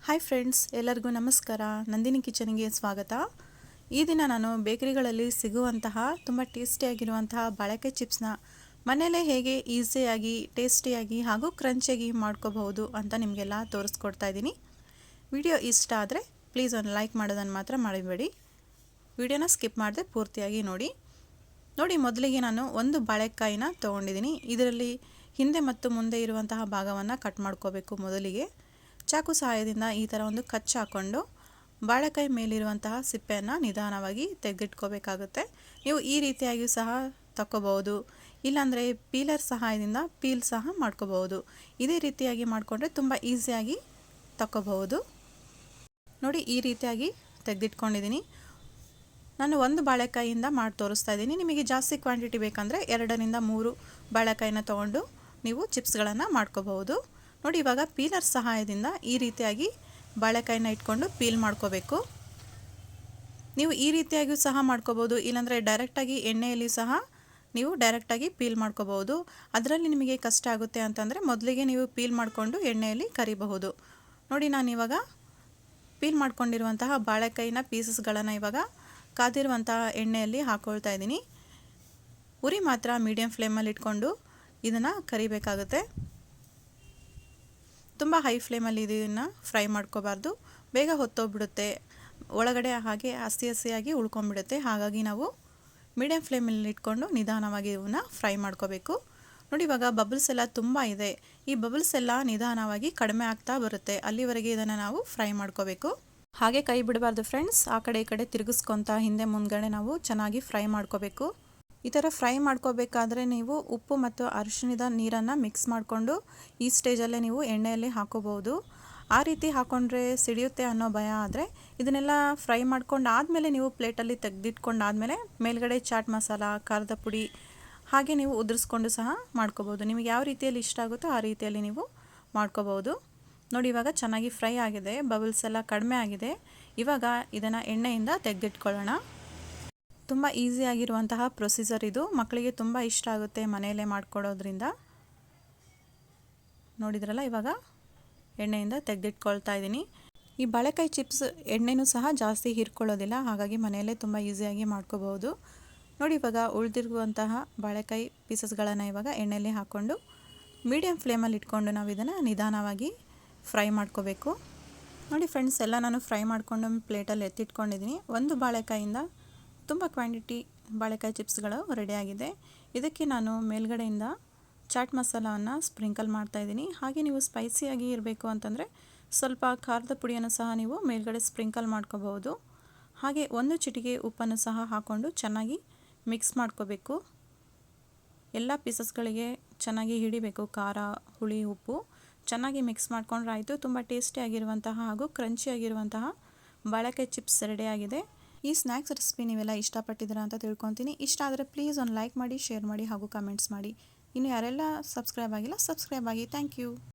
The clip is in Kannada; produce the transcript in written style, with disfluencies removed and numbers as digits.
ಹಾಯ್ ಫ್ರೆಂಡ್ಸ್, ಎಲ್ಲರಿಗೂ ನಮಸ್ಕಾರ. ನಂದಿನಿ ಕಿಚನ್ಗೆ ಸ್ವಾಗತ. ಈ ದಿನ ನಾನು ಬೇಕರಿಗಳಲ್ಲಿ ಸಿಗುವಂತಹ ತುಂಬ ಟೇಸ್ಟಿಯಾಗಿರುವಂತಹ ಬಾಳೆಕಾಯಿ ಚಿಪ್ಸ್ನ ಮನೆಯಲ್ಲೇ ಹೇಗೆ ಈಸಿಯಾಗಿ, ಟೇಸ್ಟಿಯಾಗಿ ಹಾಗೂ ಕ್ರಂಚಿಯಾಗಿ ಮಾಡ್ಕೋಬಹುದು ಅಂತ ನಿಮಗೆಲ್ಲ ತೋರಿಸ್ಕೊಡ್ತಾ ಇದ್ದೀನಿ. ವಿಡಿಯೋ ಇಷ್ಟ ಆದರೆ ಪ್ಲೀಸ್ ಒಂದು ಲೈಕ್ ಮಾಡೋದನ್ನು ಮಾತ್ರ ಮರಿಬೇಡಿ. ವಿಡಿಯೋನ ಸ್ಕಿಪ್ ಮಾಡದೆ ಪೂರ್ತಿಯಾಗಿ ನೋಡಿ. ಮೊದಲಿಗೆ ನಾನು ಒಂದು ಬಾಳೆಕಾಯಿನ ತೊಗೊಂಡಿದ್ದೀನಿ. ಇದರಲ್ಲಿ ಹಿಂದೆ ಮತ್ತು ಮುಂದೆ ಇರುವಂತಹ ಭಾಗವನ್ನು ಕಟ್ ಮಾಡ್ಕೋಬೇಕು. ಮೊದಲಿಗೆ ಚಾಕು ಸಹಾಯದಿಂದ ಈ ಥರ ಒಂದು ಕಚ್ಚು ಹಾಕ್ಕೊಂಡು ಬಾಳೆಕಾಯಿ ಮೇಲಿರುವಂತಹ ಸಿಪ್ಪೆಯನ್ನು ನಿಧಾನವಾಗಿ ತೆಗೆದಿಟ್ಕೋಬೇಕಾಗುತ್ತೆ. ನೀವು ಈ ರೀತಿಯಾಗಿಯೂ ಸಹ ತಗೋಬಹುದು, ಇಲ್ಲಾಂದರೆ ಪೀಲರ್ ಸಹಾಯದಿಂದ ಪೀಲ್ ಸಹ ಮಾಡ್ಕೋಬಹುದು. ಇದೇ ರೀತಿಯಾಗಿ ಮಾಡಿಕೊಂಡ್ರೆ ತುಂಬ ಈಸಿಯಾಗಿ ತಗೋಬಹುದು. ನೋಡಿ, ಈ ರೀತಿಯಾಗಿ ತೆಗೆದಿಟ್ಕೊಂಡಿದ್ದೀನಿ. ನಾನು ಒಂದು ಬಾಳೆಕಾಯಿಯಿಂದ ಮಾಡಿ ತೋರಿಸ್ತಾ ಇದ್ದೀನಿ. ನಿಮಗೆ ಜಾಸ್ತಿ ಕ್ವಾಂಟಿಟಿ ಬೇಕಂದರೆ 2 ರಿಂದ 3 ಬಾಳೆಕಾಯಿನ ತೊಗೊಂಡು ನೀವು ಚಿಪ್ಸ್ಗಳನ್ನು ಮಾಡ್ಕೋಬಹುದು. ನೋಡಿ, ಇವಾಗ ಪೀಲರ್ ಸಹಾಯದಿಂದ ಈ ರೀತಿಯಾಗಿ ಬಾಳೆಕಾಯಿನ ಇಟ್ಕೊಂಡು ಪೀಲ್ ಮಾಡ್ಕೋಬೇಕು. ನೀವು ಈ ರೀತಿಯಾಗಿಯೂ ಸಹ ಮಾಡ್ಕೋಬೋದು, ಇಲ್ಲಾಂದರೆ ಡೈರೆಕ್ಟಾಗಿ ಎಣ್ಣೆಯಲ್ಲಿ ಸಹ ನೀವು ಡೈರೆಕ್ಟಾಗಿ ಪೀಲ್ ಮಾಡ್ಕೋಬಹುದು. ಅದರಲ್ಲಿ ನಿಮಗೆ ಕಷ್ಟ ಆಗುತ್ತೆ ಅಂತಂದರೆ ಮೊದಲಿಗೆ ನೀವು ಪೀಲ್ ಮಾಡಿಕೊಂಡು ಎಣ್ಣೆಯಲ್ಲಿ ಕರಿಬಹುದು. ನೋಡಿ, ನಾನು ಇವಾಗ ಪೀಲ್ ಮಾಡ್ಕೊಂಡಿರುವಂತಹ ಬಾಳೆಕಾಯಿನ ಪೀಸಸ್ಗಳನ್ನು ಇವಾಗ ಕಾದಿರುವಂತಹ ಎಣ್ಣೆಯಲ್ಲಿ ಹಾಕ್ಕೊಳ್ತಾ ಇದ್ದೀನಿ. ಉರಿ ಮಾತ್ರ ಮೀಡಿಯಮ್ ಫ್ಲೇಮಲ್ಲಿ ಇಟ್ಕೊಂಡು ಇದನ್ನು ಕರಿಬೇಕಾಗುತ್ತೆ. ತುಂಬ ಹೈ ಫ್ಲೇಮಲ್ಲಿ ಇದನ್ನು ಫ್ರೈ ಮಾಡ್ಕೋಬಾರ್ದು, ಬೇಗ ಹೊತ್ತೋಗ್ಬಿಡುತ್ತೆ, ಒಳಗಡೆ ಹಾಗೆ ಹಸಿಯಾಗಿ ಉಳ್ಕೊಂಡ್ಬಿಡುತ್ತೆ. ಹಾಗಾಗಿ ನಾವು ಮೀಡಿಯಮ್ ಫ್ಲೇಮಲ್ಲಿ ಇಟ್ಕೊಂಡು ನಿಧಾನವಾಗಿ ಇವನ್ನ ಫ್ರೈ ಮಾಡ್ಕೋಬೇಕು. ನೋಡಿ, ಇವಾಗ ಬಬಲ್ಸ್ ಎಲ್ಲ ತುಂಬ ಇದೆ. ಈ ಬಬಲ್ಸ್ ಎಲ್ಲ ನಿಧಾನವಾಗಿ ಕಡಿಮೆ ಆಗ್ತಾ ಬರುತ್ತೆ. ಅಲ್ಲಿವರೆಗೆ ಇದನ್ನು ನಾವು ಫ್ರೈ ಮಾಡ್ಕೋಬೇಕು. ಹಾಗೆ ಕೈ ಬಿಡಬಾರ್ದು ಫ್ರೆಂಡ್ಸ್. ಆ ಕಡೆ ಈ ಕಡೆ ತಿರುಗಿಸ್ಕೊತ ಹಿಂದೆ ಮುಂದ್ಗಡೆ ನಾವು ಚೆನ್ನಾಗಿ ಫ್ರೈ ಮಾಡ್ಕೋಬೇಕು. ಈ ಥರ ಫ್ರೈ ಮಾಡ್ಕೋಬೇಕಾದ್ರೆ ನೀವು ಉಪ್ಪು ಮತ್ತು ಅರಿಶಿಣದ ನೀರನ್ನು ಮಿಕ್ಸ್ ಮಾಡಿಕೊಂಡು ಈ ಸ್ಟೇಜಲ್ಲೇ ನೀವು ಎಣ್ಣೆಯಲ್ಲಿ ಹಾಕೋಬಹುದು. ಆ ರೀತಿ ಹಾಕ್ಕೊಂಡ್ರೆ ಸಿಡಿಯುತ್ತೆ ಅನ್ನೋ ಭಯ ಆದರೆ ಇದನ್ನೆಲ್ಲ ಫ್ರೈ ಮಾಡ್ಕೊಂಡು ಆದಮೇಲೆ ನೀವು ಪ್ಲೇಟಲ್ಲಿ ತೆಗೆದಿಟ್ಕೊಂಡಾದಮೇಲೆ ಮೇಲ್ಗಡೆ ಚಾಟ್ ಮಸಾಲ, ಖಾರದ ಪುಡಿ ಹಾಗೆ ನೀವು ಉದುರಿಸ್ಕೊಂಡು ಸಹ ಮಾಡ್ಕೋಬೋದು. ನಿಮಗೆ ಯಾವ ರೀತಿಯಲ್ಲಿ ಇಷ್ಟ ಆಗುತ್ತೋ ಆ ರೀತಿಯಲ್ಲಿ ನೀವು ಮಾಡ್ಕೋಬಹುದು. ನೋಡಿ, ಇವಾಗ ಚೆನ್ನಾಗಿ ಫ್ರೈ ಆಗಿದೆ, ಬಬಲ್ಸ್ ಎಲ್ಲ ಕಡಿಮೆ ಆಗಿದೆ. ಇವಾಗ ಇದನ್ನು ಎಣ್ಣೆಯಿಂದ ತೆಗೆದಿಟ್ಕೊಳ್ಳೋಣ. ತುಂಬ ಈಸಿಯಾಗಿರುವಂತಹ ಪ್ರೊಸೀಜರ್ ಇದು. ಮಕ್ಕಳಿಗೆ ತುಂಬ ಇಷ್ಟ ಆಗುತ್ತೆ ಮನೆಯಲ್ಲೇ ಮಾಡಿಕೊಡೋದ್ರಿಂದ. ನೋಡಿದ್ರಲ್ಲ, ಇವಾಗ ಎಣ್ಣೆಯಿಂದ ತೆಗೆದಿಟ್ಕೊಳ್ತಾ ಇದ್ದೀನಿ. ಈ ಬಾಳೆಕಾಯಿ ಚಿಪ್ಸ್ ಎಣ್ಣೆನೂ ಸಹ ಜಾಸ್ತಿ ಹೀರ್ಕೊಳ್ಳೋದಿಲ್ಲ, ಹಾಗಾಗಿ ಮನೆಯಲ್ಲೇ ತುಂಬ ಈಸಿಯಾಗಿ ಮಾಡ್ಕೋಬಹುದು. ನೋಡಿ, ಇವಾಗ ಉಳಿದಿರುವಂತಹ ಬಾಳೆಕಾಯಿ ಪೀಸಸ್ಗಳನ್ನು ಇವಾಗ ಎಣ್ಣೆಯಲ್ಲಿ ಹಾಕ್ಕೊಂಡು ಮೀಡಿಯಮ್ ಫ್ಲೇಮಲ್ಲಿ ಇಟ್ಕೊಂಡು ನಾವು ಇದನ್ನು ನಿಧಾನವಾಗಿ ಫ್ರೈ ಮಾಡ್ಕೋಬೇಕು. ನೋಡಿ ಫ್ರೆಂಡ್ಸ್, ಎಲ್ಲ ನಾನು ಫ್ರೈ ಮಾಡಿಕೊಂಡು ಪ್ಲೇಟಲ್ಲಿ ಎತ್ತಿಟ್ಕೊಂಡಿದ್ದೀನಿ. ಒಂದು ಬಾಳೆಕಾಯಿಂದ ತುಂಬ ಕ್ವಾಂಟಿಟಿ ಬಾಳೆಕಾಯಿ ಚಿಪ್ಸ್ಗಳು ರೆಡಿಯಾಗಿದೆ. ಇದಕ್ಕೆ ನಾನು ಮೇಲ್ಗಡೆಯಿಂದ ಚಾಟ್ ಮಸಾಲವನ್ನು ಸ್ಪ್ರಿಂಕಲ್ ಮಾಡ್ತಾಯಿದ್ದೀನಿ. ಹಾಗೆ ನೀವು ಸ್ಪೈಸಿಯಾಗಿ ಇರಬೇಕು ಅಂತಂದರೆ ಸ್ವಲ್ಪ ಖಾರದ ಪುಡಿಯನ್ನು ಸಹ ನೀವು ಮೇಲ್ಗಡೆ ಸ್ಪ್ರಿಂಕಲ್ ಮಾಡ್ಕೋಬಹುದು. ಹಾಗೆ 1 ಚಿಟಿಕೆ ಉಪ್ಪನ್ನು ಸಹ ಹಾಕ್ಕೊಂಡು ಚೆನ್ನಾಗಿ ಮಿಕ್ಸ್ ಮಾಡ್ಕೋಬೇಕು. ಎಲ್ಲ ಪೀಸಸ್ಗಳಿಗೆ ಚೆನ್ನಾಗಿ ಹಿಡಿಬೇಕು. ಖಾರ, ಹುಳಿ, ಉಪ್ಪು ಚೆನ್ನಾಗಿ ಮಿಕ್ಸ್ ಮಾಡ್ಕೊಂಡ್ರೆ ಆಯಿತು. ತುಂಬ ಟೇಸ್ಟಿಯಾಗಿರುವಂತಹ ಹಾಗೂ ಕ್ರಂಚಿಯಾಗಿರುವಂತಹ ಬಾಳೆಕಾಯಿ ಚಿಪ್ಸ್ ರೆಡಿಯಾಗಿದೆ. ಈ ಸ್ನ್ಯಾಕ್ಸ್ ರೆಸಿಪಿ ನೀವೆಲ್ಲ ಇಷ್ಟಪಟ್ಟಿದ್ದೀರಾ ಅಂತ ತಿಳ್ಕೊತೀನಿ. ಇಷ್ಟ ಆದರೆ ಪ್ಲೀಸ್ ಒಂದು ಲೈಕ್ ಮಾಡಿ, ಶೇರ್ ಮಾಡಿ ಹಾಗೂ ಕಮೆಂಟ್ಸ್ ಮಾಡಿ. ಇನ್ನು ಯಾರೆಲ್ಲ ಸಬ್ಸ್ಕ್ರೈಬ್ ಆಗಿಲ್ಲ, ಸಬ್ಸ್ಕ್ರೈಬ್ ಆಗಿ. Thank you.